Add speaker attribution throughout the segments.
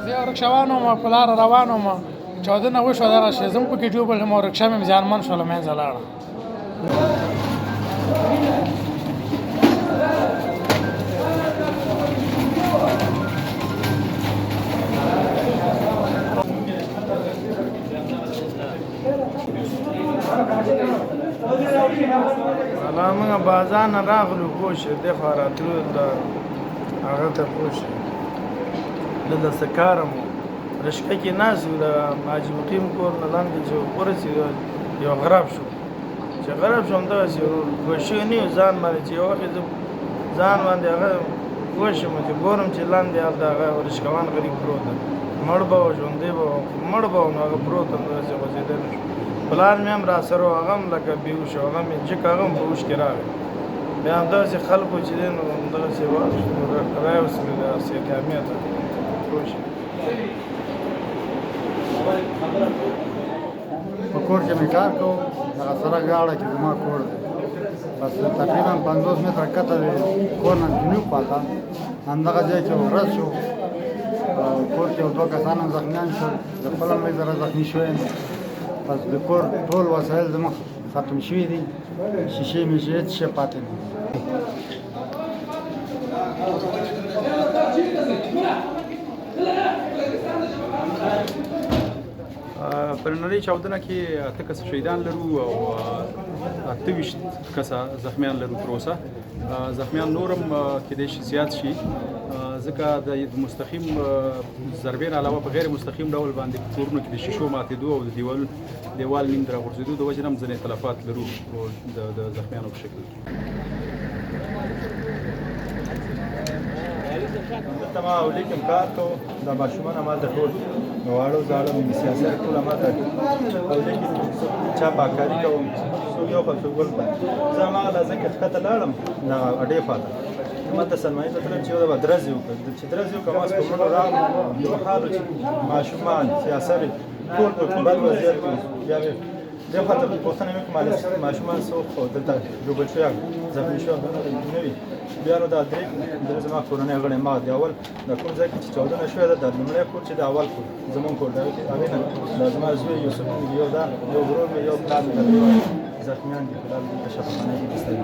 Speaker 1: زه ورکشوان وم په لاره روان وم، چاودنه وشوه دغه شی زه هم پکې ډوبل یم او رکشه مې زیانمن شوله منځه لاړه.
Speaker 2: موږ بازار نه راغلو پوه شې دې خوا راتلو هغه ته پوه شې دلته څه کار م و رشقه کې ناست وو د حاجي مقیم کور نه لاندې چې ورسېدو یو غراب شو چې غراب شو همدغسې پوه شوی نه یو ځان باندې چې یو وخت یې زه ځان باندې هغه پوه شم چې ګورم چې لاندې هلته هغه رشقوان غریب پروت دی مړ به و ژوندی به و مړ به و نو هغه پروت همدغسې غځېدلی شو پلار مې هم راسره و هغه هم لکه بېهوش و هغه مې جک هغه هم په هوش کې راغی بیا همدغسې خلکو چې دی نو همدغسې راوستلو داسې جامع ته پوه شئ
Speaker 3: په کور کې مې کار کوم هغه سړک غاړه کې زما کور دی بس تقریبا 50 متره کته د کور نه جنوب خواته همدغه ځای کې ورځ شو کور کې یو دوه کسان هم زخمیان شول زه خپله هم ذره زخمي شوی یم بس د کور ټول وسایل زموږ ختم شوي دي شیشې میشې هېڅ شی پاتې نه
Speaker 4: په نننۍ چاودنه کې 8 کسه شهیدان لرو او 28 کسه زخمیان لرو تر اوسه زخمیان نورم کېدای شي زیات شي ځکه د مستقیم ضربې نه علاوه په غیر مستقیم ډول باندې په کورونو کې د شیشو ماتېدو او د دیوال نیم د راغورځېدو د وجې نه هم ځینې تلفات لرو د زخمیانو په شکل کې.
Speaker 2: دلته ما ولیکم کار کوو دا ماشومان همالته ټول واړه زاړه سیاسي ټول همالته ولیکم چا پاککاري کوم څوک یو خوا څوک بل خوا زه هماغه ځای کې ښکته لاړم دغه اډې خواته ماته سلماني ته تلم چې یو دفعه درزې وکړه چې درزې وکړه ما په منډه راغلم د مهالو چې ماشومان سیاسي ټول په بل وضعیت کې بیا مې دې خوا ته پوښتنه مې وکړه ماشومان څوک خو دلته ډوبل شوي زخمي شوي نه وي بیا نو دا درې زما کورنۍ غړي ما د اول د کوم ځای کې چې چاودنه شوې ده د لومړی کور چې د اول کور زموږ کور دی هغې نه دا زما زوی یوسف یو دا یو ورور مې یو پلار مې زخمیان دي فلحال دلته شفاخانه کې بستر دي.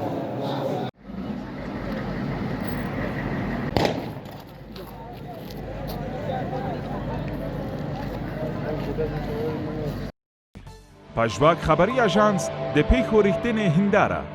Speaker 5: پژواک خبري اژانس د پیښو رښتینې هنداره